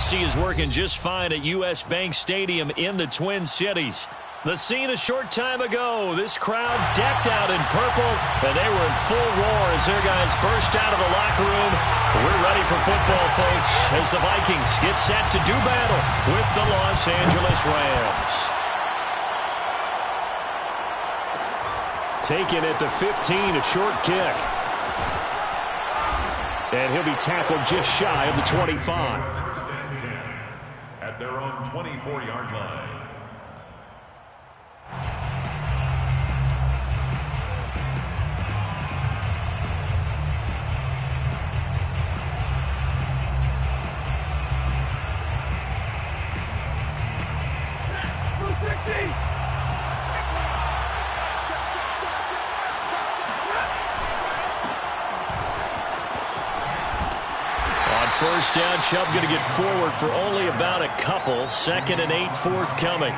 AC is working just fine at U.S. Bank Stadium in the Twin Cities. The scene a short time ago, this crowd decked out in purple, and they were in full roar as their guys burst out of the locker room. We're ready for football, folks, as the Vikings get set to do battle with the Los Angeles Rams. Taken at the 15, a short kick. And he'll be tackled just shy of the 25. First and 10 at their own 24-yard line. First down, Chubb going to get forward for only about a couple. 2nd and 8 forthcoming.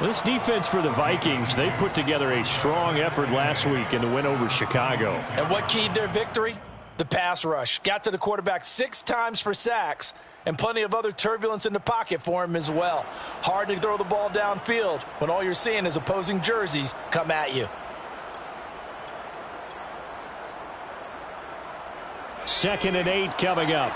This defense for the Vikings, they put together a strong effort last week in the win over Chicago. And what keyed their victory? The pass rush. Got to the quarterback 6 times for sacks, and plenty of other turbulence in the pocket for him as well. Hard to throw the ball downfield when all you're seeing is opposing jerseys come at you. 2nd and 8 coming up.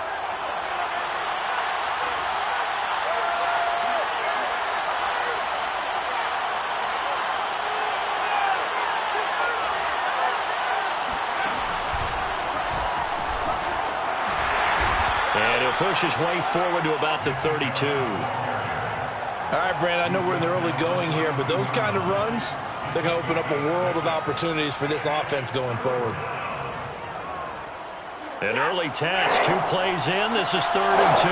And he'll push his way forward to about the 32. All right, Brand, I know we're in the early going here, but those kind of runs, they're going to open up a world of opportunities for this offense going forward. An early test, 2 plays in. This is 3rd and 2.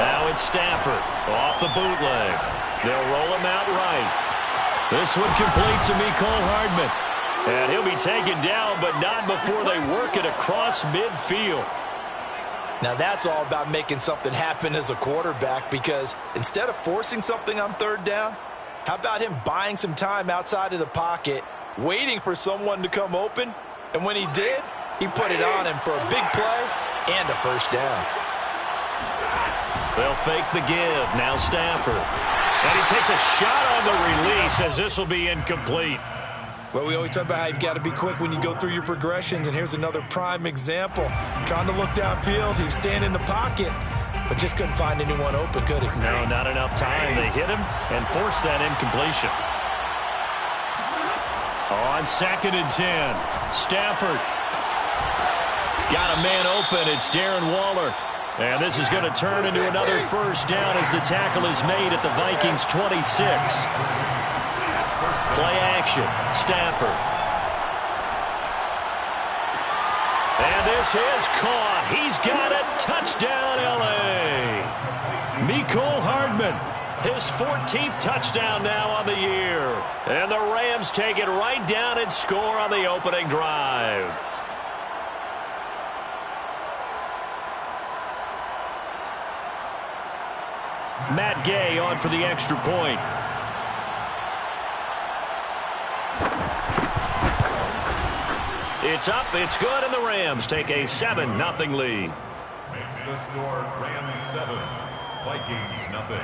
Now it's Stafford off the bootleg. They'll roll him out right. This one complete to Mecole Hardman. And he'll be taken down, but not before they work it across midfield. Now that's all about making something happen as a quarterback, because instead of forcing something on 3rd down, how about him buying some time outside of the pocket, waiting for someone to come open? And when he did, he put it on him for a big play and a first down. They'll fake the give. Now Stafford. And he takes a shot on the release as this will be incomplete. Well, we always talk about how you've got to be quick when you go through your progressions, and here's another prime example. Trying to look downfield, he was standing in the pocket, but just couldn't find anyone open, could he? No, not enough time. They hit him and forced that incompletion. On 2nd and 10, Stafford. Got a man open. It's Darren Waller. And this is going to turn into another first down as the tackle is made at the Vikings' 26. Play action. Stafford. And this is caught. He's got it. Touchdown, L.A. Mecole Hardman. His 14th touchdown now on the year. And the Rams take it right down and score on the opening drive. Matt Gay on for the extra point. It's up, it's good, and the Rams take a 7-0 lead. Makes the score Rams 7, Vikings 0.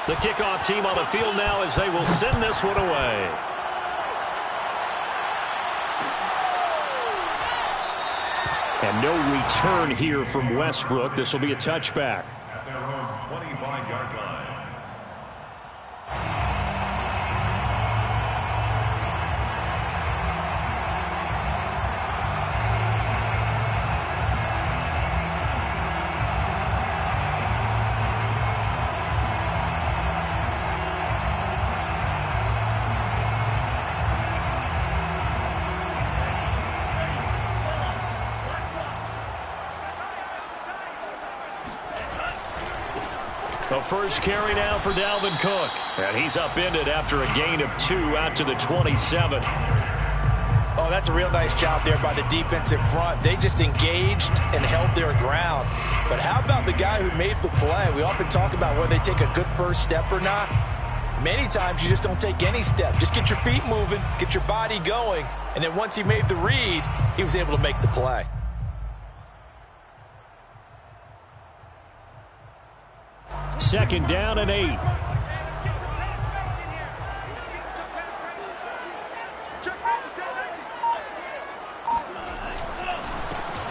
The kickoff team on the field now as they will send this one away. And no return here from Westbrook. This will be a touchback. At their own 25-yard line. The first carry now for Dalvin Cook. And he's upended after a gain of 2 out to the 27. Oh, that's a real nice job there by the defensive front. They just engaged and held their ground. But how about the guy who made the play? We often talk about whether they take a good first step or not. Many times you just don't take any step. Just get your feet moving, get your body going, and then once he made the read, he was able to make the play. Second down and 8.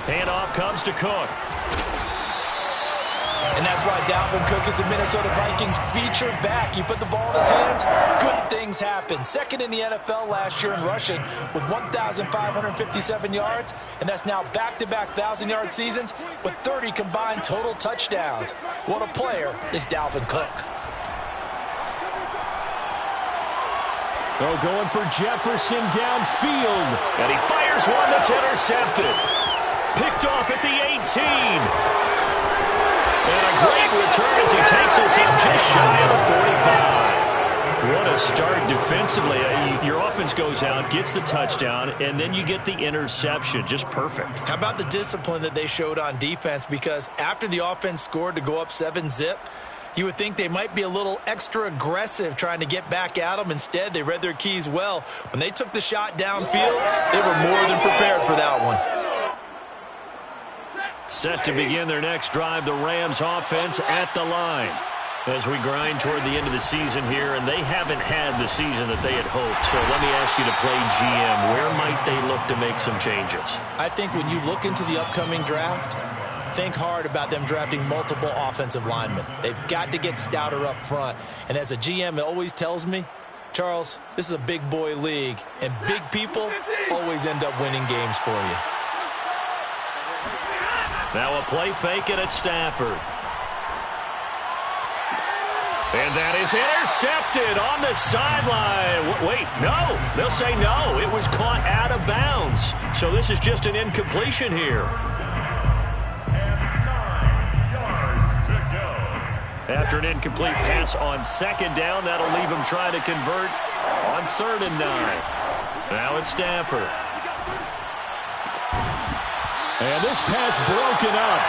Handoff comes to Cook. And that's why Dalvin Cook is the Minnesota Vikings featured back. You put the ball in his hands, good things happen. Second in the NFL last year in rushing with 1,557 yards, and that's now back-to-back 1,000-yard seasons with 30 combined total touchdowns. What a player is Dalvin Cook. They're going for Jefferson downfield. And he fires one that's intercepted. Picked off at the 18. And a great return as he takes us up just shy of the 45. What a start defensively. Your offense goes out, gets the touchdown, and then you get the interception. Just perfect. How about the discipline that they showed on defense? Because after the offense scored to go up 7-zip, you would think they might be a little extra aggressive trying to get back at them. Instead, they read their keys well. When they took the shot downfield, they were more than prepared for that one. Set to begin their next drive, the Rams offense at the line. As we grind toward the end of the season here, and they haven't had the season that they had hoped. So let me ask you to play GM. Where might they look to make some changes? I think when you look into the upcoming draft, think hard about them drafting multiple offensive linemen. They've got to get stouter up front. And as a GM, it always tells me, Charles, this is a big boy league, and big people always end up winning games for you. Now a play fake it at Stafford. And that is intercepted on the sideline. Wait, no. They'll say no. It was caught out of bounds. So this is just an incompletion here. And 9 yards to go. After an incomplete pass on second down, that'll leave him trying to convert on 3rd and 9. Now it's Stafford. And this pass broken up.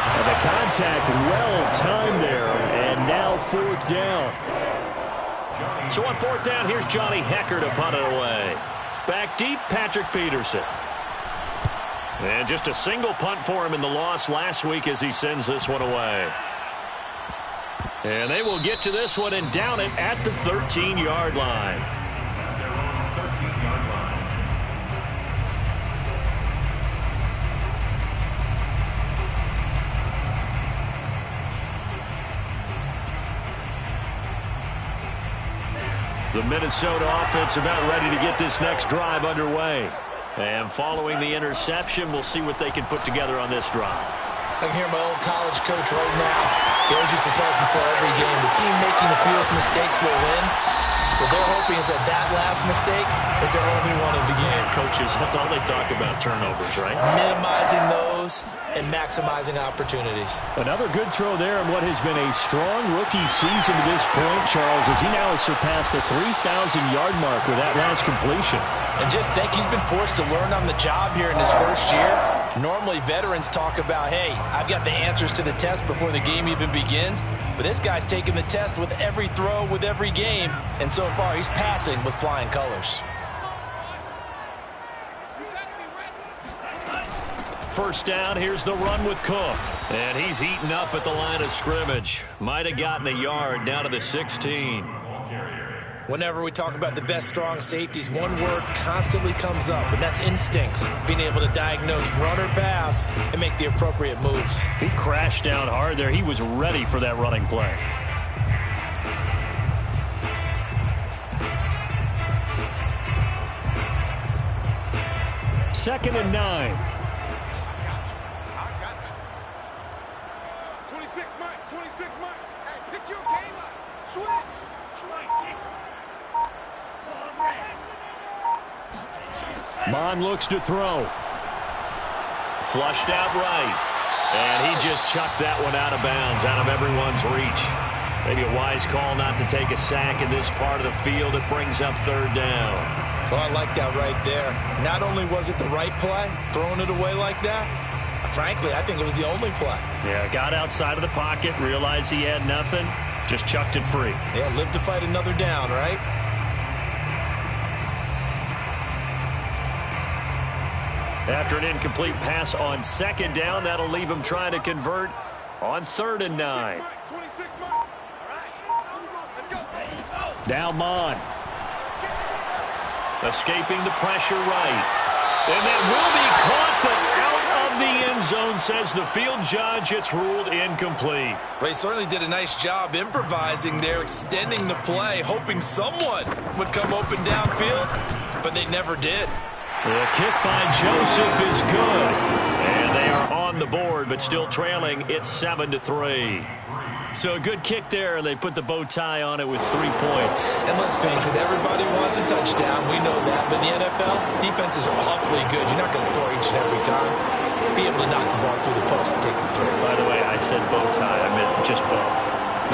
And the contact well-timed there. And now 4th down. So on 4th down, here's Johnny Hekker to punt it away. Back deep, Patrick Peterson. And just a single punt for him in the loss last week as he sends this one away. And they will get to this one and down it at the 13-yard line. Their own 13-yard line. The Minnesota offense about ready to get this next drive underway. And following the interception, we'll see what they can put together on this drive. I can hear my old college coach right now. He always used to tell us before every game, the team making the fewest mistakes will win. What they're hoping is that that last mistake is their only one of the game. Coaches, that's all they talk about, turnovers, right? Minimizing those and maximizing opportunities. Another good throw there in what has been a strong rookie season to this point, Charles, as he now has surpassed the 3,000-yard mark with that last completion. And just think, he's been forced to learn on the job here in his first year. Normally, veterans talk about, hey, I've got the answers to the test before the game even begins. But this guy's taking the test with every throw, with every game. And so far, he's passing with flying colors. First down, here's the run with Cook. And he's eaten up at the line of scrimmage. Might have gotten a yard down to the 16. Whenever we talk about the best strong safeties, one word constantly comes up, and that's instincts. Being able to diagnose run or pass and make the appropriate moves. He crashed down hard there. He was ready for that running play. Second and 9. 26 Mike, 26 Mike. Hey, pick your game up. Switch. Mon looks to throw. Flushed out right. And he just chucked that one out of bounds, out of everyone's reach. Maybe a wise call not to take a sack in this part of the field. It brings up 3rd down. Well, I like that right there. Not only was it the right play, throwing it away like that, frankly, I think it was the only play. Yeah, got outside of the pocket, realized he had nothing, Just chucked it free. Yeah, live to fight another down, right? After an incomplete pass on second down, that'll leave him trying to convert on 3rd and 9. Now Mon. Escaping the pressure right. And that will be caught, but out of the end zone, says the field judge. It's ruled incomplete. They certainly did a nice job improvising there, extending the play, hoping someone would come open downfield, but they never did. The kick by Joseph is good. And they are on the board, but still trailing. It's 7-3. So a good kick there, and they put the bow tie on it with 3 points. And let's face it, everybody wants a touchdown. We know that. But in the NFL, defenses are awfully good. You're not going to score each and every time. Be able to knock the ball through the post and take the throw. By the way, I said bow tie. I meant just bow.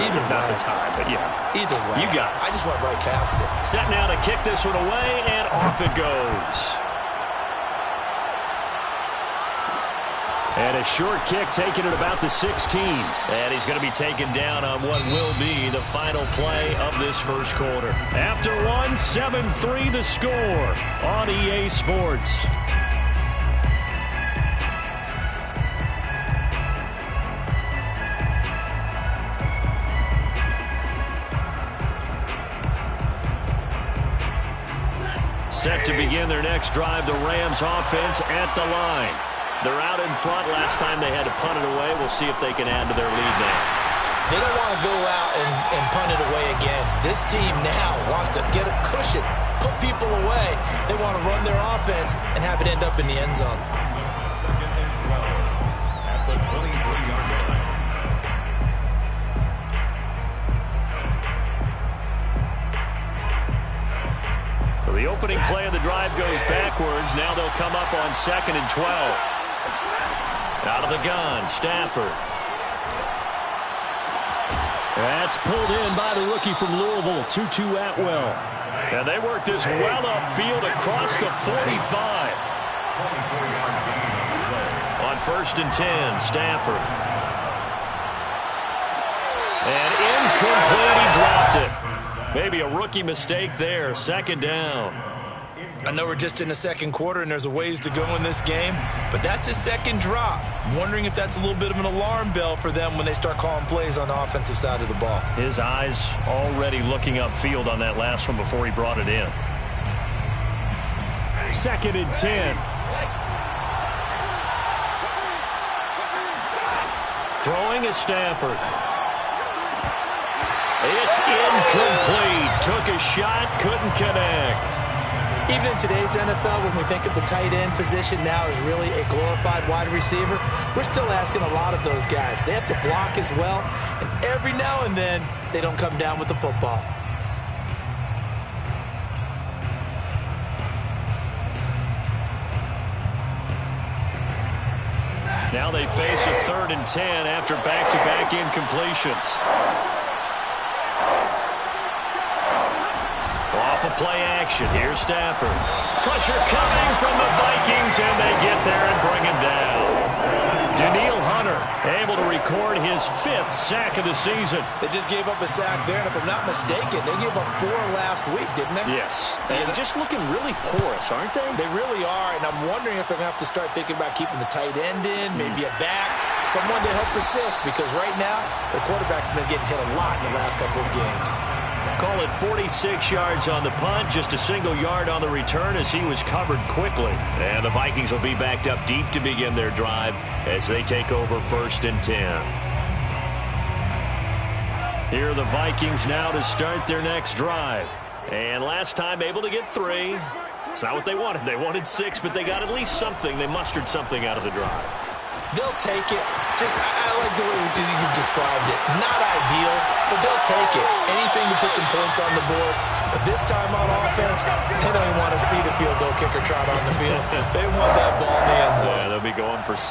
Either not way. the tie, but yeah. Either way. You got it. I just went right past it. Set now to kick this one away, and off it goes. And a short kick taken at about the 16. And he's going to be taken down on what will be the final play of this first quarter. After 7-3 the score on EA Sports. Set to begin their next drive, the Rams offense at the line. They're out in front. Last time they had to punt it away. We'll see if they can add to their lead now. They don't want to go out and punt it away again. This team now wants to get a cushion, put people away. They want to run their offense and have it end up in the end zone. 2nd and 12 at the 23-yard line. So the opening play of the drive goes backwards. Now they'll come up on 2nd and 12. Out of the gun, Stafford. That's pulled in by the rookie from Louisville, Tutu Atwell. And they work this well upfield across the 45. On 1st and 10, Stafford. And incomplete, he dropped it. Maybe a rookie mistake there, 2nd down. I know we're just in the second quarter and there's a ways to go in this game, but that's his second drop. I'm wondering if that's a little bit of an alarm bell for them when they start calling plays on the offensive side of the ball. His eyes already looking upfield on that last one before he brought it in. 2nd and 10. Throwing is Stafford. It's incomplete. Took a shot, couldn't connect. Even in today's NFL, when we think of the tight end position now as really a glorified wide receiver, we're still asking a lot of those guys. They have to block as well, and every now and then, they don't come down with the football. Now they face a 3rd and 10 after back-to-back incompletions. Off of play action. Here's Stafford. Pressure coming from the Vikings, and they get there and bring him down. Danielle Hunter able to record his 5th sack of the season. They just gave up a sack there, and if I'm not mistaken, they gave up 4 last week, didn't they? Yes. And just looking really porous, aren't they? They really are, and I'm wondering if they're going to have to start thinking about keeping the tight end in, maybe a back, someone to help assist, because right now, their quarterback's been getting hit a lot in the last couple of games. Call it 46 yards on the punt, just a single yard on the return as he was covered quickly. And the Vikings will be backed up deep to begin their drive as they take over 1st and 10. Here are the Vikings now to start their next drive. And last time able to get 3. It's not what they wanted. They wanted 6, but they got at least something. They mustered something out of the drive. They'll take it. I like the way you described it. Not ideal, but they'll take it. Anything to put some points on the board. But this time on offense, they don't even want to see the field goal kicker trot on the field. They want that ball in the end zone. Yeah, they'll be going for 6.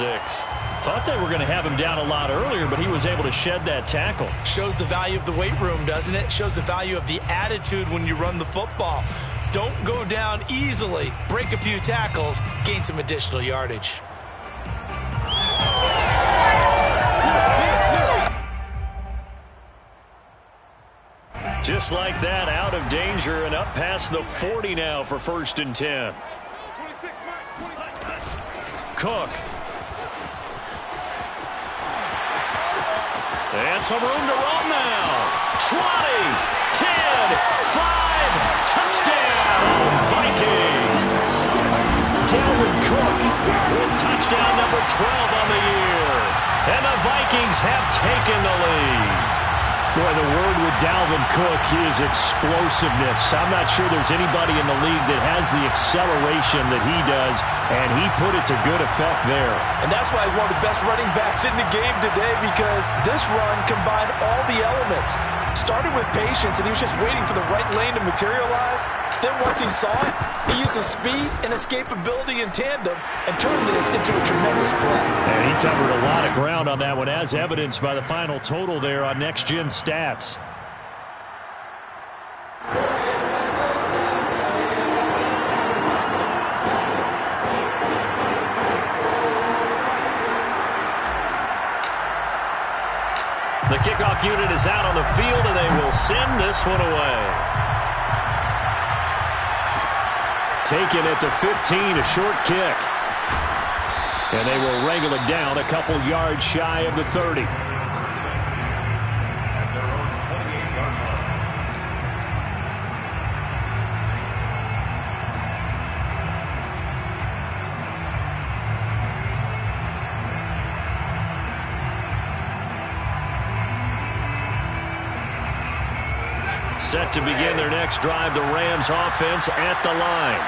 Thought they were going to have him down a lot earlier, but he was able to shed that tackle. Shows the value of the weight room, doesn't it? Shows the value of the attitude when you run the football. Don't go down easily. Break a few tackles. Gain some additional yardage. just like that, out of danger and up past the 40 now for 1st and 10. 26, Mike. 26. Cook. And some room to run now. 20, 10, 5, touchdown, Vikings. Dalvin Cook with touchdown number 12 on the year. And the Vikings have taken the lead. Boy, the word with Dalvin Cook is explosiveness. I'm not sure there's anybody in the league that has the acceleration that he does, and he put it to good effect there. And that's why he's one of the best running backs in the game today, because this run combined all the elements. Started with patience, and he was just waiting for the right lane to materialize. Then once he saw it, he used his speed and escapability in tandem and turned this into a tremendous play. And he covered a lot of ground on that one, as evidenced by the final total there on Next Gen Stats. The kickoff unit is out on the field, and they will send this one away. Taken at the 15, a short kick. And they will wrangle it down a couple yards shy of the 30. At their own 28-yard line. Set to begin their next drive, the Rams offense at the line.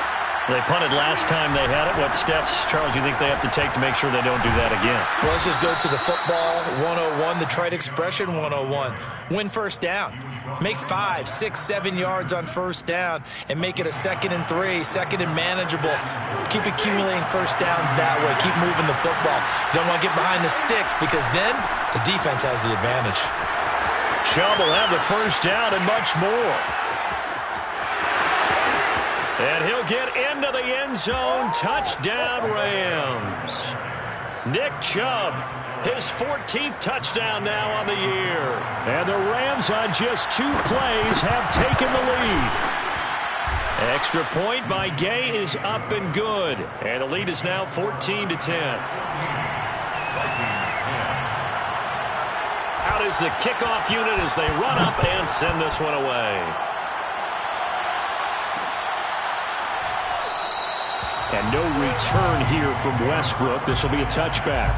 They punted last time they had it. What steps, Charles, you think they have to take to make sure they don't do that again? Well, let's just go to the football 101, the trite expression 101. Win first down. Make 5, 6, 7 yards on first down and make it a 2nd and 3, 2nd and manageable. Keep accumulating first downs that way. Keep moving the football. You don't want to get behind the sticks, because then the defense has the advantage. Chubb will have the first down and much more. And he'll get into the end zone. Touchdown, Rams. Nick Chubb, his 14th touchdown now on the year. And the Rams, on just 2 plays, have taken the lead. Extra point by Gay is up and good. And the lead is now 14-10. Vikings 10. Out is the kickoff unit as they run up and send this one away. And no return here from Westbrook. This will be a touchback.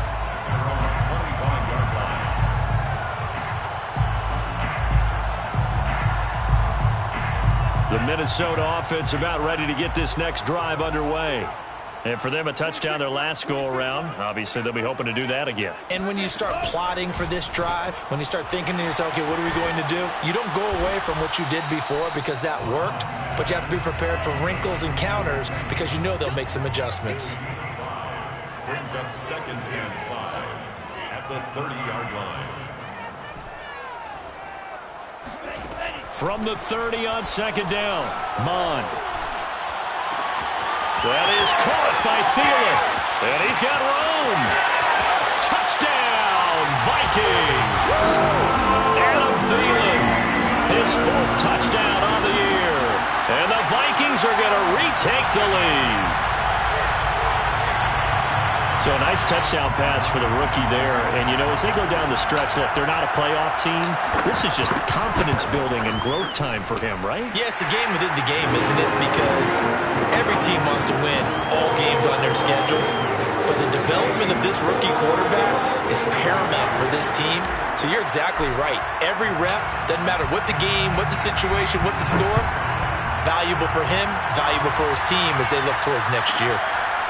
The Minnesota offense about ready to get this next drive underway. And for them, a touchdown their last go-around. Obviously, they'll be hoping to do that again. And when you start plotting for this drive, when you start thinking to yourself, okay, what are we going to do? You don't go away from what you did before because that worked, but you have to be prepared for wrinkles and counters because you know they'll make some adjustments. Brings up 2nd and 5 at the 30-yard line. From the 30 on 2nd down, Mond. That is caught by Thielen. And he's got room. Touchdown, Vikings. Adam Thielen, his 4th touchdown on the year. And the Vikings are going to retake the lead. So a nice touchdown pass for the rookie there. And, you know, as they go down the stretch, look, they're not a playoff team. This is just confidence building and growth time for him, right? Yeah, it's a game within the game, isn't it? Because every team wants to win all games on their schedule. But the development of this rookie quarterback is paramount for this team. So you're exactly right. Every rep, doesn't matter what the game, what the situation, what the score, valuable for him, valuable for his team as they look towards next year.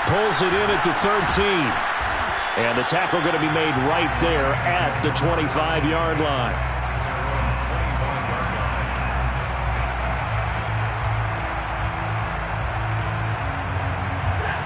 Pulls it in at the 13. And the tackle going to be made right there at the 25-yard line.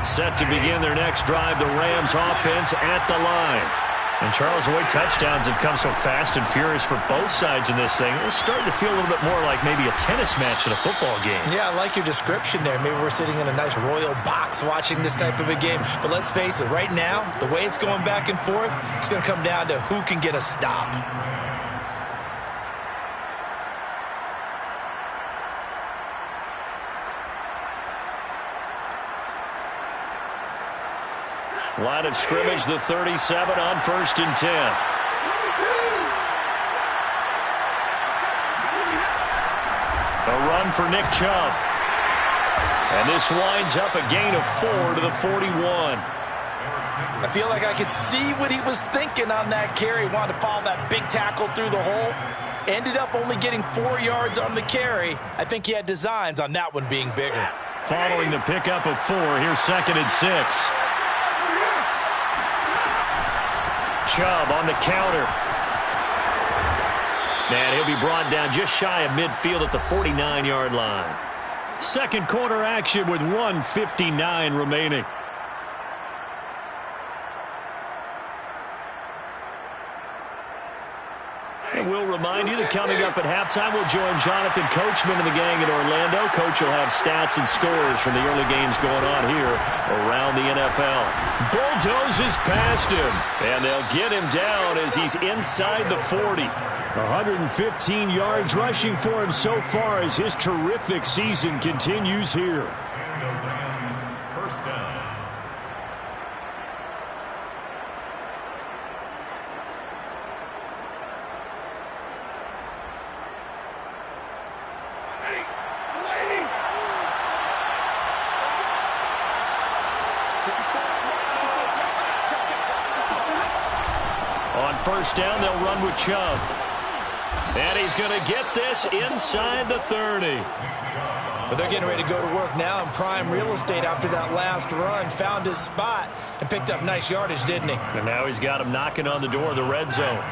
Set to begin their next drive, the Rams offense at the line. And Charles, the way touchdowns have come so fast and furious for both sides in this thing, it's starting to feel a little bit more like maybe a tennis match at a football game. Yeah, I like your description there. Maybe we're sitting in a nice royal box watching this type of a game. But let's face it, right now, the way it's going back and forth, it's going to come down to who can get a stop. Line of scrimmage, the 37 on 1st and 10. A run for Nick Chubb. And this winds up a gain of 4 to the 41. I feel like I could see what he was thinking on that carry. Wanted to follow that big tackle through the hole. Ended up only getting 4 yards on the carry. I think he had designs on that one being bigger. Following the pickup of 4, here's 2nd and 6. Chubb on the counter. And he'll be brought down just shy of midfield at the 49-yard line. Second quarter action with 1:59 remaining. And we'll remind you that coming up at halftime, we'll join Jonathan Coachman and the gang in Orlando. Coach will have stats and scores from the early games going on here around the NFL. Bulldozes past him, and they'll get him down as he's inside the 40. 115 yards rushing for him so far as his terrific season continues here. And the Rams, first down. On first down, they'll run with Chubb. And he's going to get this inside the 30. But they're getting ready to go to work now in prime real estate after that last run. Found his spot and picked up nice yardage, didn't he? And now he's got him knocking on the door of the red zone.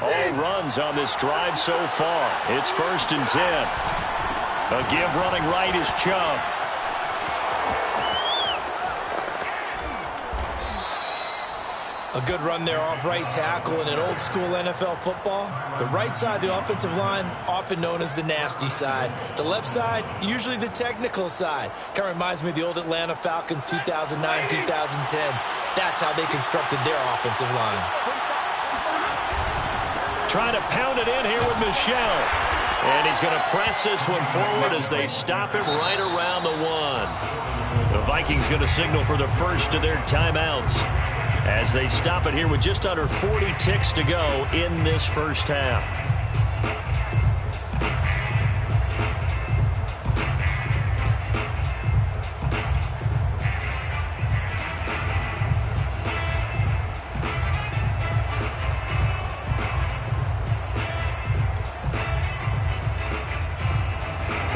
All runs on this drive so far. It's 1st and 10. A give running right is Chubb. A good run there off right tackle in an old school NFL football. The right side of the offensive line, often known as the nasty side. The left side, usually the technical side. Kind of reminds me of the old Atlanta Falcons 2009, 2010. That's how they constructed their offensive line. Trying to pound it in here with Michel. And he's going to press this one forward as they stop him right around the 1. The Vikings going to signal for the first of their timeouts as they stop it here with just under 40 ticks to go in this first half.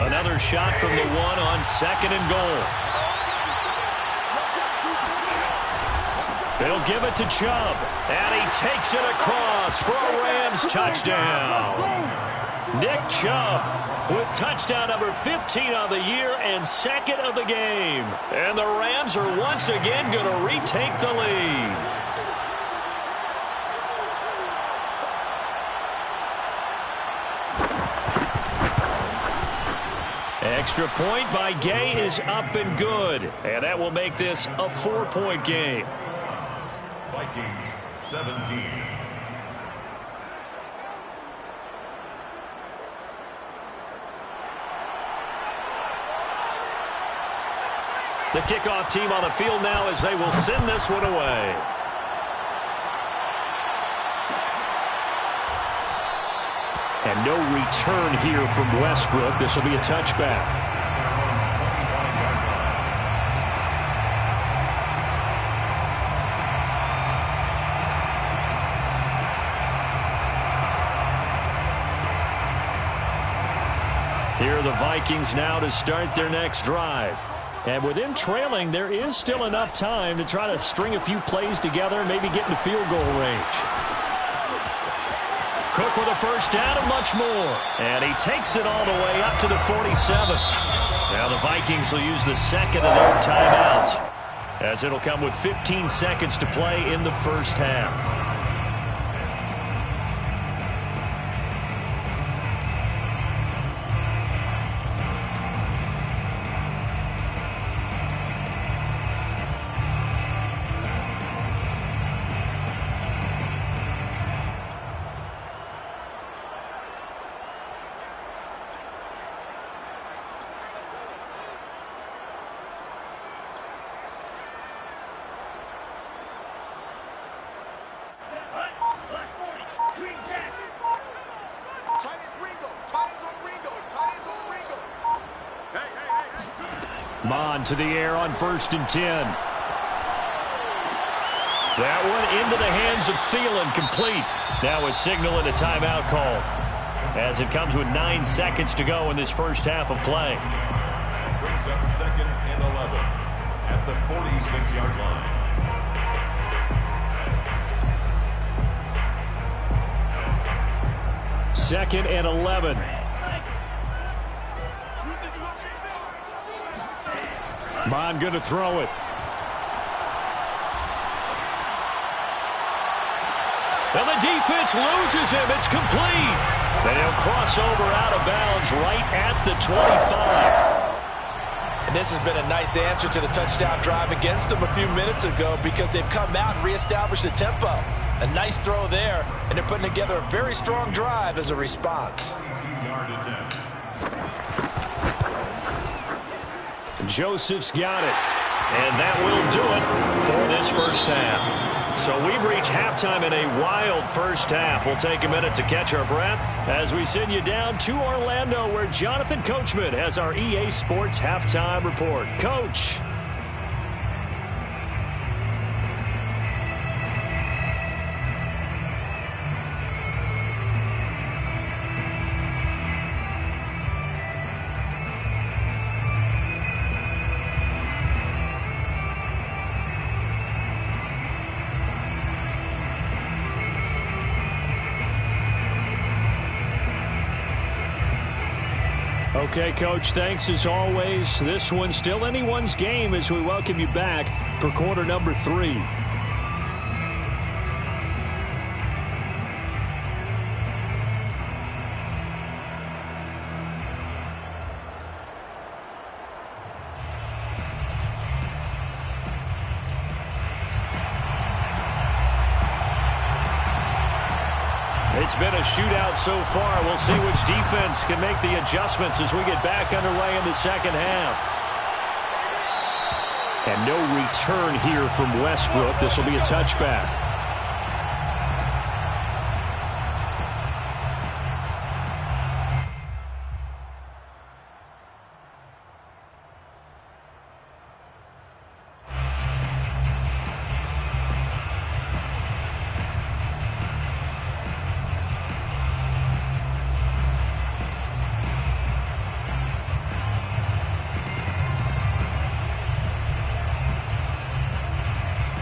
Another shot from the 1 on 2nd and goal. They'll give it to Chubb, and he takes it across for a Rams touchdown. Nick Chubb with touchdown number 15 on the year and 2nd of the game. And the Rams are once again going to retake the lead. Extra point by Gay is up and good. And that will make this a 4-point game. Vikings 17. The kickoff team on the field now as they will send this one away. And no return here from Westbrook. This will be a touchback. Here are the Vikings now to start their next drive. And with them trailing, there is still enough time to try to string a few plays together and maybe get into field goal range. Cook with a first down and much more. And he takes it all the way up to the 47. Now the Vikings will use the 2nd of their timeouts, as it'll come with 15 seconds to play in the first half. Mond to the air on 1st and 10. That one into the hands of Thielen, complete. Now a signal and a timeout call as it comes with 9 seconds to go in this first half of play. Brings up 2nd and 11 at the 46-yard line. Second and 11. Mond going to throw it. And the defense loses him. It's complete. And he'll cross over out of bounds right at the 25. And this has been a nice answer to the touchdown drive against them a few minutes ago because they've come out and reestablished the tempo. A nice throw there, and they're putting together a very strong drive as a response. Joseph's got it. And that will do it for this first half. So we've reached halftime in a wild first half. We'll take a minute to catch our breath as we send you down to Orlando, where Jonathan Coachman has our EA Sports Halftime Report. Coach. Okay, Coach, thanks as always. This one's still anyone's game as we welcome you back for quarter number 3. It's been a shootout so far. We'll see which defense can make the adjustments as we get back underway in the second half. And no return here from Westbrook. This will be a touchback.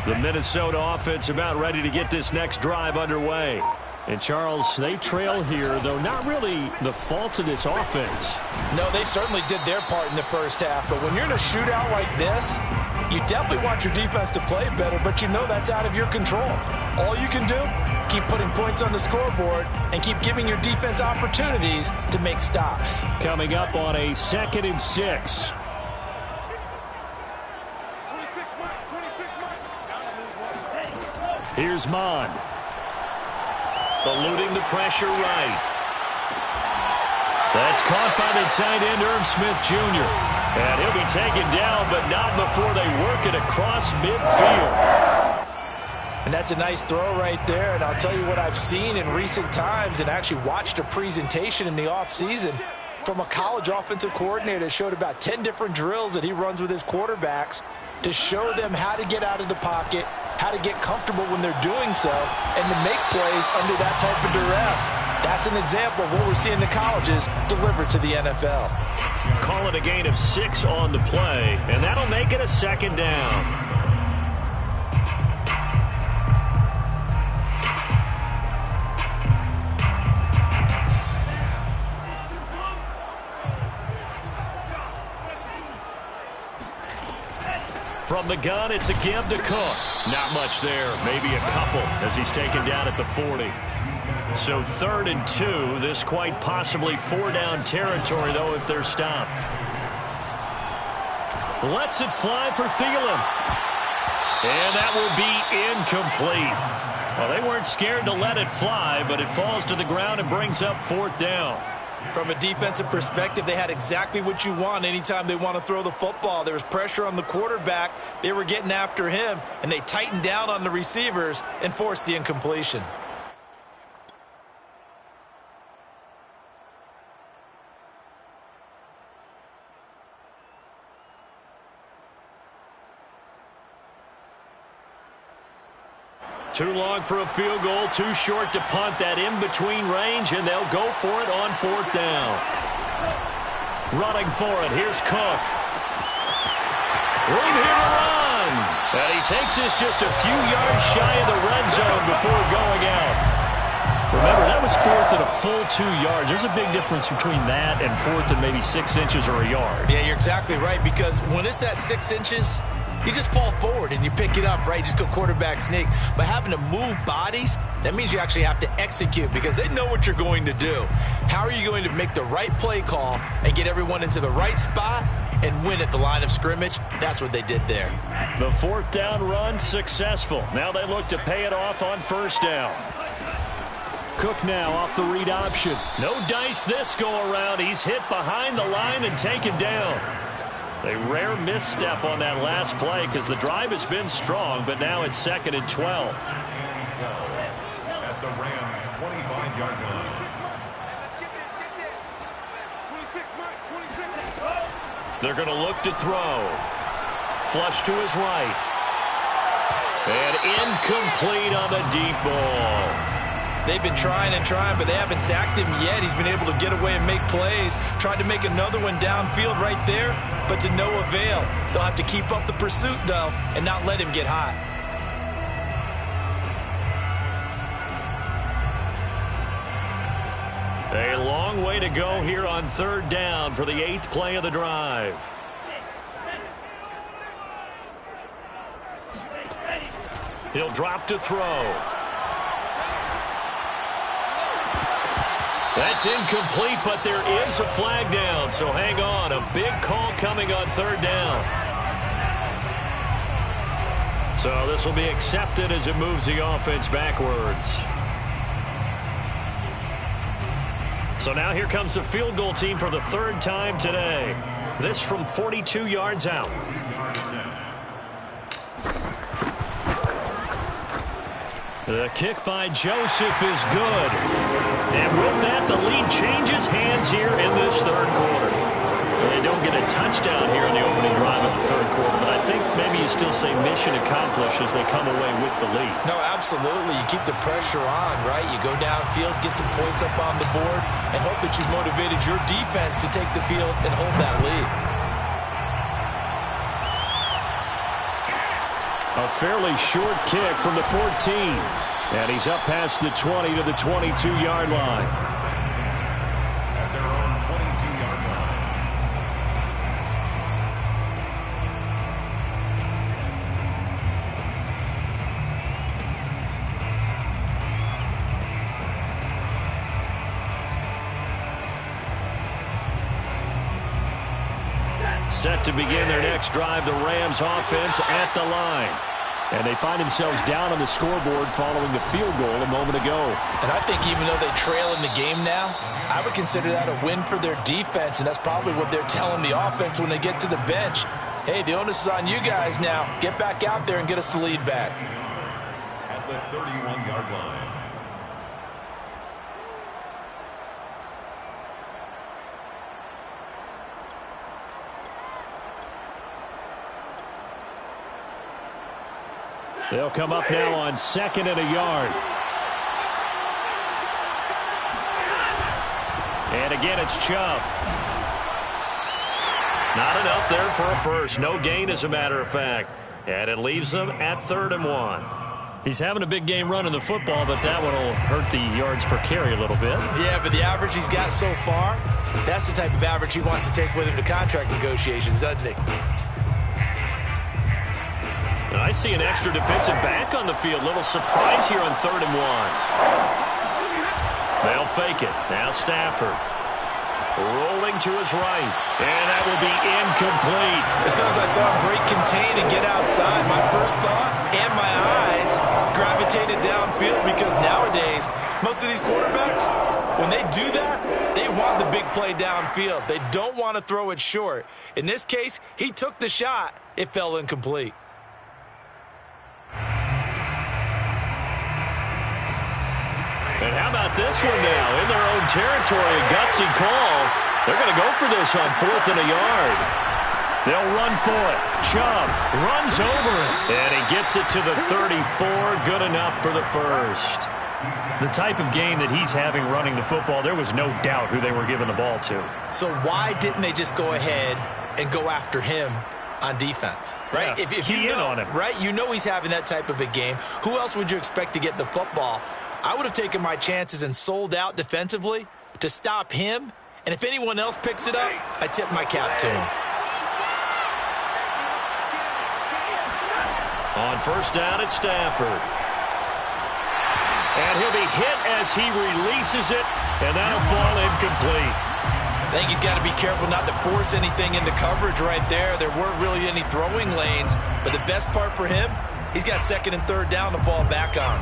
The Minnesota offense about ready to get this next drive underway. And, Charles, they trail here, though not really the fault of this offense. No, they certainly did their part in the first half. But when you're in a shootout like this, you definitely want your defense to play better, but you know that's out of your control. All you can do, keep putting points on the scoreboard and keep giving your defense opportunities to make stops. Coming up on a 2nd and 6. Here's Mond. Eluding the pressure right. That's caught by the tight end, Irv Smith Jr. And he'll be taken down, but not before they work it across midfield. And that's a nice throw right there. And I'll tell you what I've seen in recent times and actually watched a presentation in the offseason from a college offensive coordinator that showed about 10 different drills that he runs with his quarterbacks to show them how to get out of the pocket, how to get comfortable when they're doing so, and to make plays under that type of duress. That's an example of what we're seeing the colleges deliver to the NFL. Call it a gain of 6 on the play, and that'll make it a 2nd down. From the gun, it's a give to Cook. Not much there, maybe a couple as he's taken down at the 40. So 3rd and 2, this quite possibly 4-down territory, though, if they're stopped. Lets it fly for Thielen. And that will be incomplete. Well, they weren't scared to let it fly, but it falls to the ground and brings up 4th down. From a defensive perspective, they had exactly what you want anytime they want to throw the football. There was pressure on the quarterback. They were getting after him, and they tightened down on the receivers and forced the incompletion. Too long for a field goal, too short to punt. That in-between range, and they'll go for it on 4th down. Running for it, here's Cook. Room here to run. And he takes this just a few yards shy of the red zone before going out. Remember, that was 4th and a full 2 yards. There's a big difference between that and 4th and maybe 6 inches or a yard. Yeah, you're exactly right, because when it's that 6 inches, you just fall forward and you pick it up, right? You just go quarterback sneak. But having to move bodies, that means you actually have to execute because they know what you're going to do. How are you going to make the right play call and get everyone into the right spot and win at the line of scrimmage? That's what they did there. The 4th down run successful. Now they look to pay it off on 1st down. Cook now off the read option. No dice this go around. He's hit behind the line and taken down. A rare misstep on that last play because the drive has been strong, but now it's 2nd and 12. At the Rams' 25-yard line. They're going to look to throw. Flush to his right. And incomplete on the deep ball. They've been trying and trying, but they haven't sacked him yet. He's been able to get away and make plays. Tried to make another one downfield right there, but to no avail. They'll have to keep up the pursuit, though, and not let him get hot. A long way to go here on 3rd down for the 8th play of the drive. He'll drop to throw. That's incomplete, but there is a flag down, so hang on. A big call coming on 3rd down. So this will be accepted as it moves the offense backwards. So now here comes the field goal team for the 3rd time today. This from 42 yards out. The kick by Joseph is good. And with that, the lead changes hands here in this 3rd quarter. They don't get a touchdown here in the opening drive of the 3rd quarter, but I think maybe you still say mission accomplished as they come away with the lead. No, absolutely. You keep the pressure on, right? You go downfield, get some points up on the board, and hope that you've motivated your defense to take the field and hold that lead. A fairly short kick from the 14. And he's up past the 20 to the 22-yard line. At their own 22-yard line. Set to begin their next drive, the Rams offense at the line. And they find themselves down on the scoreboard following the field goal a moment ago. And I think even though they trail in the game now, I would consider that a win for their defense, and that's probably what they're telling the offense when they get to the bench. Hey, the onus is on you guys now. Get back out there and get us the lead back. At the 31-yard line. They'll come up now on 2nd and a yard. And again, it's Chubb. Not enough there for a first. No gain, as a matter of fact. And it leaves them at 3rd and 1. He's having a big game running the football, but that one will hurt the yards per carry a little bit. Yeah, but the average he's got so far, that's the type of average he wants to take with him to contract negotiations, doesn't he? And I see an extra defensive back on the field. Little surprise here on 3rd and 1. They'll fake it. Now Stafford. Rolling to his right. And that will be incomplete. As soon as I saw him break contain and get outside, my first thought and my eyes gravitated downfield, because nowadays, most of these quarterbacks, when they do that, they want the big play downfield. They don't want to throw it short. In this case, he took the shot. It fell incomplete. And how about this one now? In their own territory, a gutsy call. They're going to go for this on 4th and a yard. They'll run for it. Chubb runs over it. And he gets it to the 34. Good enough for the first. The type of game that he's having running the football, there was no doubt who they were giving the ball to. So why didn't they just go ahead and go after him on defense? Right? Yeah, if you know, on him. Right? You know he's having that type of a game. Who else would you expect to get the football? I would have taken my chances and sold out defensively to stop him. And if anyone else picks it up, I tip my cap to him. On first down, it's Stafford. And he'll be hit as he releases it, and that'll fall incomplete. I think he's got to be careful not to force anything into coverage right there. There weren't really any throwing lanes, but the best part for him, he's got second and third down to fall back on.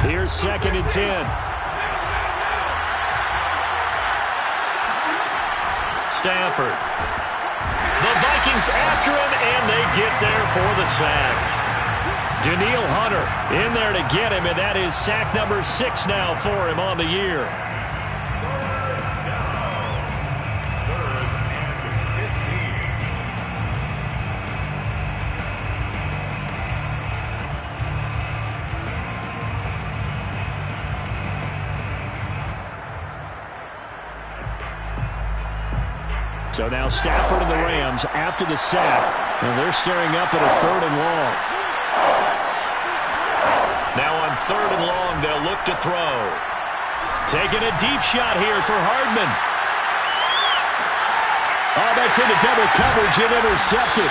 Here's second and 10. Stafford. The Vikings after him, and they get there for the sack. Danielle Hunter in there to get him, and that is sack number 6 now for him on the year. So now Stafford and the Rams after the sack. And they're staring up at a third and long. Now on third and long, they'll look to throw. Taking a deep shot here for Hardman. Oh, that's into double coverage and intercepted.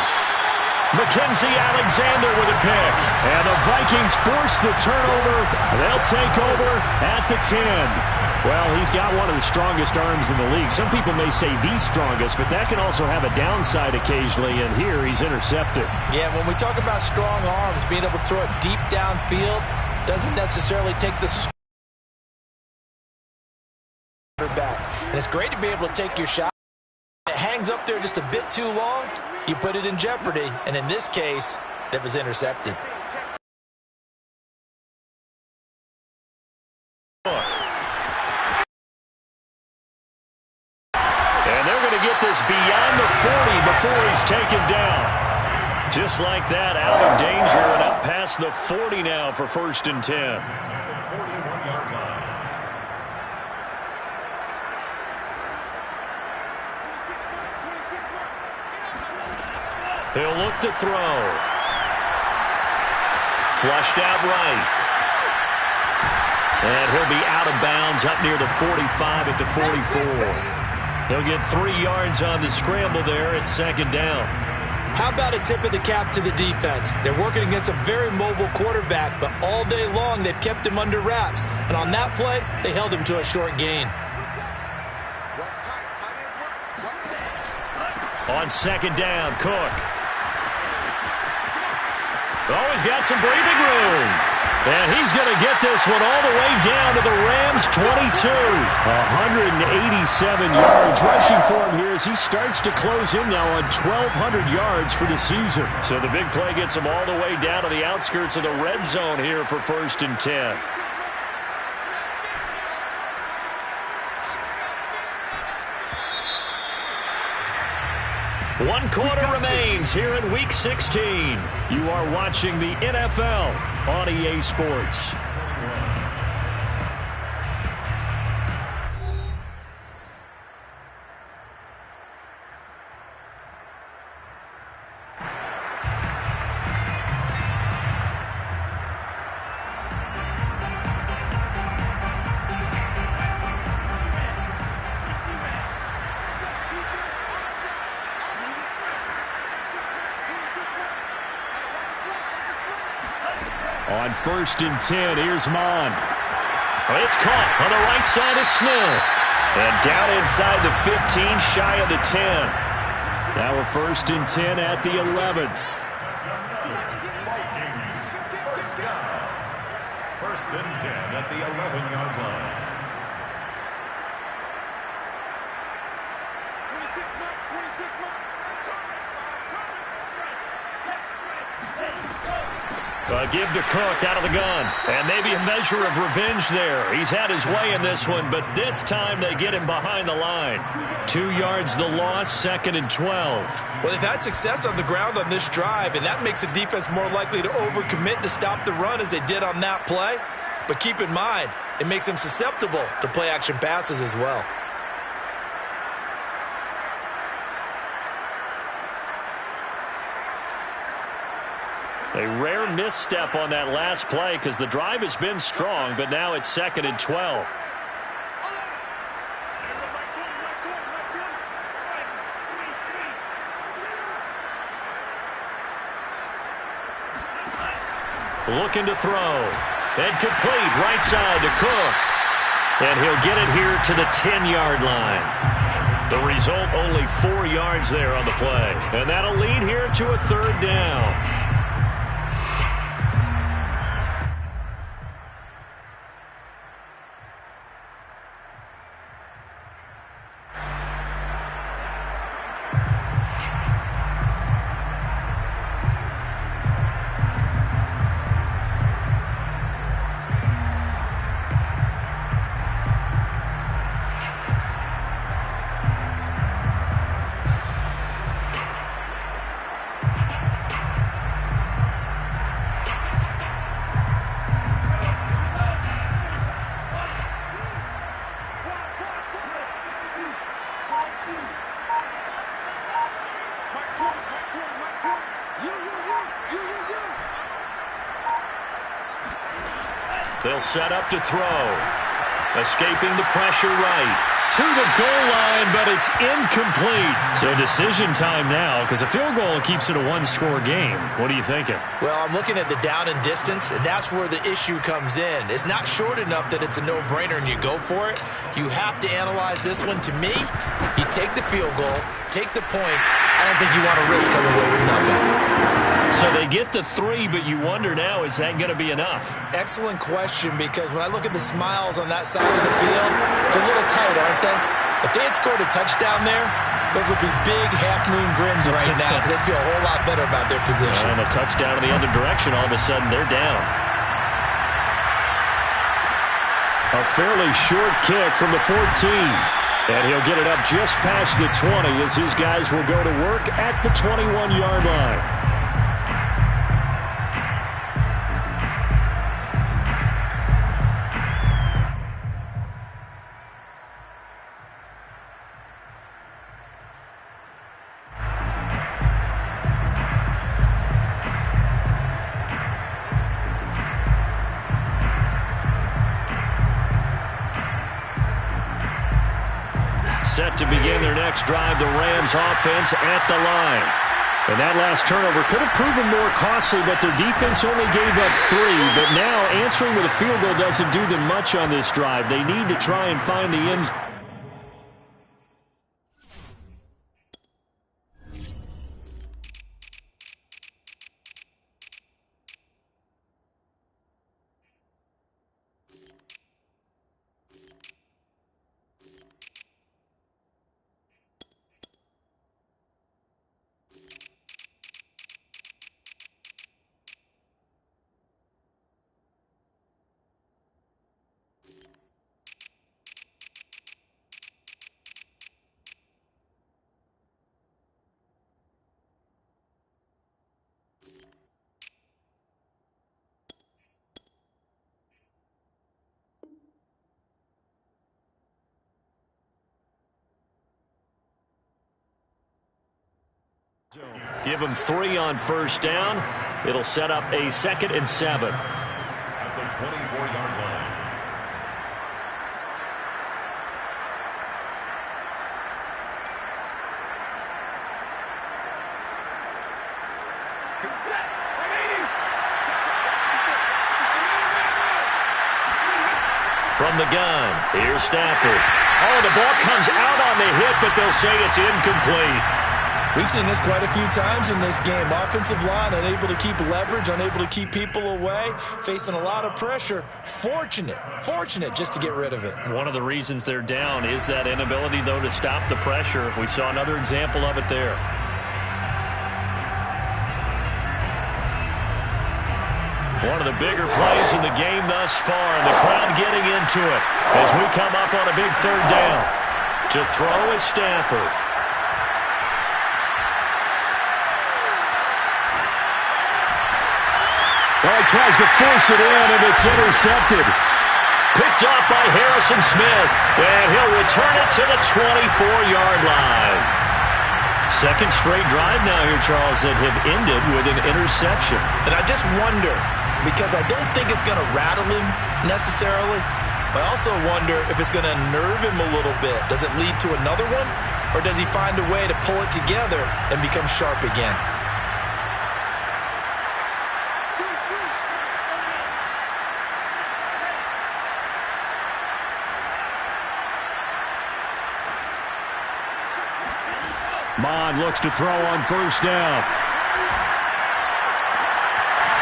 Mackenzie Alexander with a pick. And the Vikings force the turnover. They'll take over at the 10. Well, he's got one of the strongest arms in the league. Some people may say the strongest, but that can also have a downside occasionally, and here he's intercepted. Yeah, when we talk about strong arms, being able to throw it deep downfield doesn't necessarily take the back. And it's great to be able to take your shot. It hangs up there just a bit too long, you put it in jeopardy, and in this case, that was intercepted. This beyond the 40 before he's taken down. Just like that, out of danger and up past the 40 now for first and 10. 41-yard line. He'll look to throw. Flushed out right. And he'll be out of bounds up near the 45 at the 44. He'll get 3 yards on the scramble there at second down. How about a tip of the cap to the defense? They're working against a very mobile quarterback, but all day long they've kept him under wraps. And on that play, they held him to a short gain. On second down, Cook. Oh, he's got some breathing room. And he's going to get this one all the way down to the Rams' 22. 187 yards rushing for him here as he starts to close in now on 1,200 yards for the season. So the big play gets him all the way down to the outskirts of the red zone here for first and 10. One quarter remains here in Week 16. You are watching the NFL on EA Sports. On first and 10, here's Mon. It's caught on the right side at Smith. And down inside the 15, shy of the 10. Now we're first and 10 at the 11. First and 10 at the 11-yard line. 26 mark. Give to Cook out of the gun. And maybe a measure of revenge there. He's had his way in this one, but this time they get him behind the line. 2 yards the loss, 2nd and 12. Well, they've had success on the ground on this drive, and that makes the defense more likely to overcommit to stop the run as they did on that play. But keep in mind, it makes them susceptible to play-action passes as well. A rare misstep on that last play because the drive has been strong, but now it's 2nd and 12. Looking to throw. And complete right side to Cook. And he'll get it here to the 10-yard line. The result, only 4 yards there on the play. And that'll lead here to a 3rd down. They'll set up to throw. Escaping the pressure right. To the goal line, but it's incomplete. So decision time now because a field goal keeps it a one-score game. What are you thinking? Well, I'm looking at the down and distance, and that's where the issue comes in. It's not short enough that it's a no-brainer and you go for it. You have to analyze this one. To me, you take the field goal, take the points. I don't think you want to risk coming away with nothing. So they get the 3, but you wonder now, is that going to be enough? Excellent question, because when I look at the smiles on that side of the field, it's a little tight, aren't they? If they had scored a touchdown there, those would be big half-moon grins right now because they'd feel a whole lot better about their position. And a touchdown in the other direction, all of a sudden they're down. A fairly short kick from the 14. And he'll get it up just past the 20 as his guys will go to work at the 21-yard line. Set to begin their next drive, the Rams offense at the line. And that last turnover could have proven more costly, but their defense only gave up 3. But now answering with a field goal doesn't do them much on this drive. They need to try and find the end zone. Give them 3 on first down. It'll set up a 2nd and 7. At the 24-yard line. From the gun, here's Stafford. Oh, the ball comes out on the hit, but they'll say it's incomplete. We've seen this quite a few times in this game. Offensive line unable to keep leverage, unable to keep people away, facing a lot of pressure. Fortunate just to get rid of it. One of the reasons they're down is that inability, though, to stop the pressure. We saw another example of it there. One of the bigger plays in the game thus far, and the crowd getting into it as we come up on a big third down. To throw is Stafford. Well, he tries to force it in, and it's intercepted. Picked off by Harrison Smith, and he'll return it to the 24-yard line. Second straight drive now here, Charles, that have ended with an interception. And I just wonder, because I don't think it's going to rattle him necessarily, but I also wonder if it's going to nerve him a little bit. Does it lead to another one, or does he find a way to pull it together and become sharp again? Mond looks to throw on first down.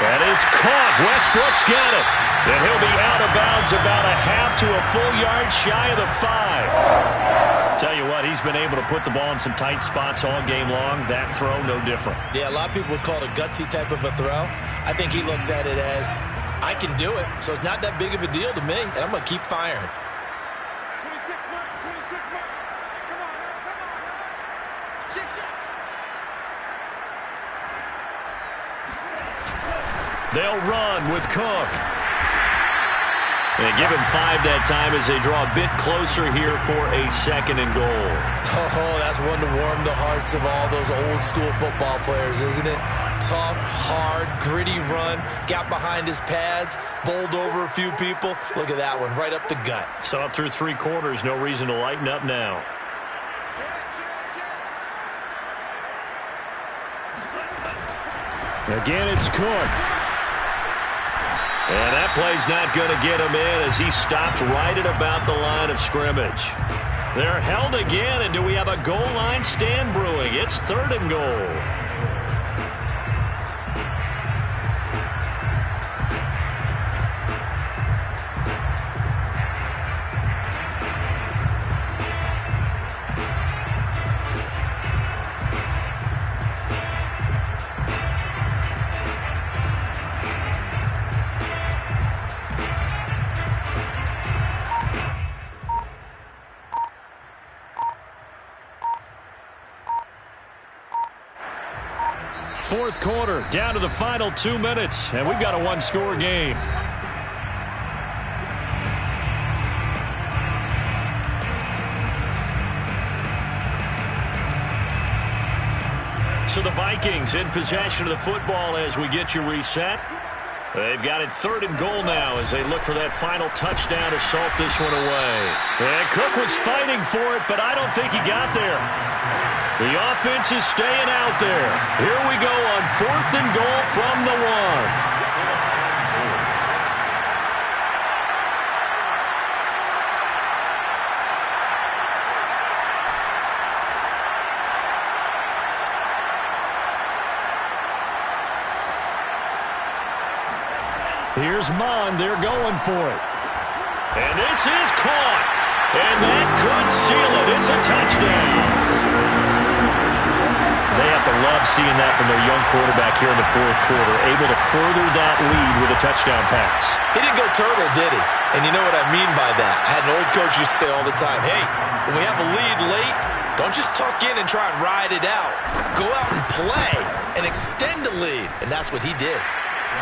That is caught. Westbrook's got it. And he'll be out of bounds about a half to a full yard shy of the 5. Tell you what, he's been able to put the ball in some tight spots all game long. That throw, no different. Yeah, a lot of people would call it a gutsy type of a throw. I think he looks at it as, I can do it, so it's not that big of a deal to me, and I'm going to keep firing. 26 months, 26 months. Come on now, come on now. 6 shots. They'll run with Cook. They give him 5 that time as they draw a bit closer here for a 2nd and goal. Oh, that's one to warm the hearts of all those old school football players, isn't it? Tough, hard, gritty run, got behind his pads, bowled over a few people. Look at that one, right up the gut. So up through 3 quarters, no reason to lighten up now. Again, it's Cook. And that play's not going to get him in as he stopped right at about the line of scrimmage. They're held again, and do we have a goal line stand brewing? It's 3rd and goal. Fourth quarter, down to the final 2 minutes, and we've got a 1-score game. So the Vikings in possession of the football as we get you reset. They've got it 3rd and goal now as they look for that final touchdown to salt this one away. And Cook was fighting for it, but I don't think he got there. The offense is staying out there. Here we go on 4th and goal from the 1. Here's Mond. They're going for it. And this is caught. And that could seal it. It's a touchdown. They have to love seeing that from their young quarterback here in the 4th quarter, able to further that lead with a touchdown pass. He didn't go turtle, did he? And you know what I mean by that. I had an old coach used to say all the time, hey, when we have a lead late, don't just tuck in and try and ride it out. Go out and play and extend the lead. And that's what he did.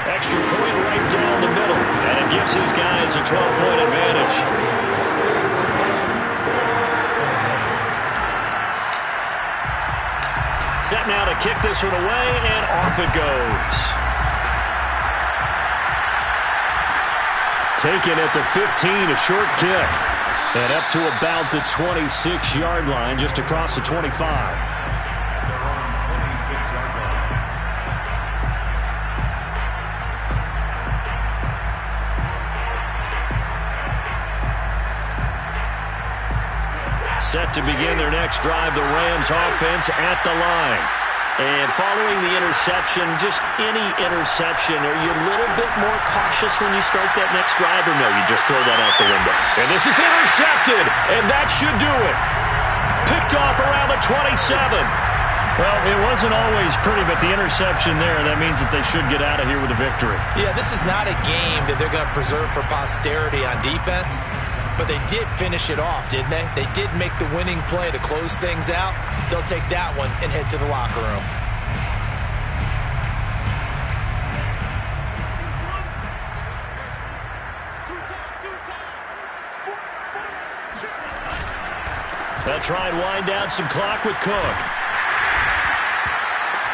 Extra point right down the middle, and it gives his guys a 12-point advantage. Set now to kick this one away, and off it goes. Taken at the 15, a short kick. And up to about the 26-yard line, just across the 25. Set to begin their next drive, the Rams offense at the line. And following the interception, just any interception, are you a little bit more cautious when you start that next drive, or no, you just throw that out the window? And this is intercepted, and that should do it. Picked off around the 27. Well, it wasn't always pretty, but the interception there, that means that they should get out of here with a victory. Yeah, this is not a game that they're going to preserve for posterity on defense, but they did finish it off, didn't they? They did make the winning play to close things out. They'll take that one and head to the locker room. They'll try and wind down some clock with Cook.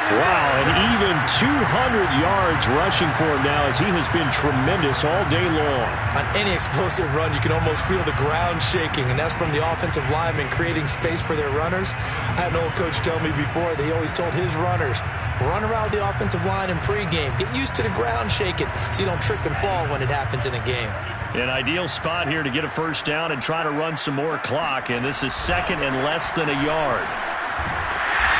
Wow, and even 200 yards rushing for him now as he has been tremendous all day long. On any explosive run, you can almost feel the ground shaking, and that's from the offensive linemen creating space for their runners. I had an old coach tell me before, they always told his runners, run around the offensive line in pregame. Get used to the ground shaking so you don't trip and fall when it happens in a game. An ideal spot here to get a first down and try to run some more clock, and this is second and less than a yard.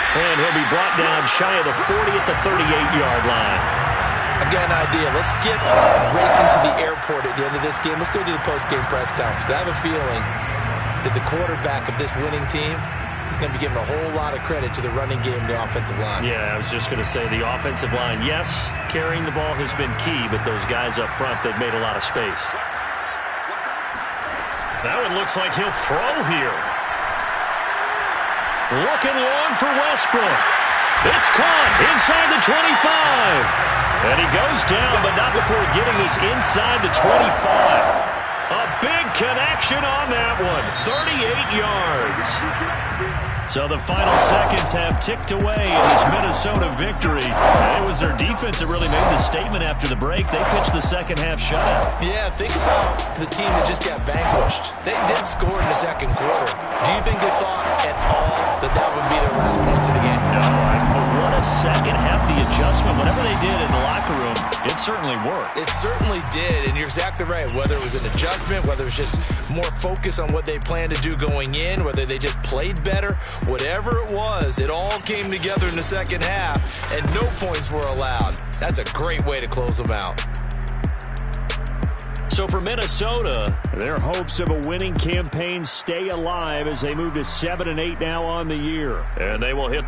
And he'll be brought down shy of the 40 at the 38-yard line. I've got an idea. Let's skip racing to the airport at the end of this game. Let's go to the post-game press conference. I have a feeling that the quarterback of this winning team is going to be giving a whole lot of credit to the running game, the offensive line. Yeah, I was just going to say the offensive line, yes, carrying the ball has been key, but those guys up front, they've made a lot of space. That one looks like he'll throw here. Looking long for Westbrook. It's caught inside the 25. And he goes down, but not before getting this inside the 25. A big connection on that one. 38 yards. So the final seconds have ticked away in this Minnesota victory. And it was their defense that really made the statement after the break. They pitched the second half shutout. Yeah, think about the team that just got vanquished. They did score in the second quarter. Do you think they thought at all that that would be their last points of the game? No, but what a second half, the adjustment. Whatever they did in the locker room, it certainly worked. It certainly did, and you're exactly right. Whether it was an adjustment, whether it was just more focus on what they planned to do going in, whether they just played better, whatever it was, it all came together in the second half, and no points were allowed. That's a great way to close them out. So for Minnesota, their hopes of a winning campaign stay alive as they move to 7-8 now on the year. And they will hit the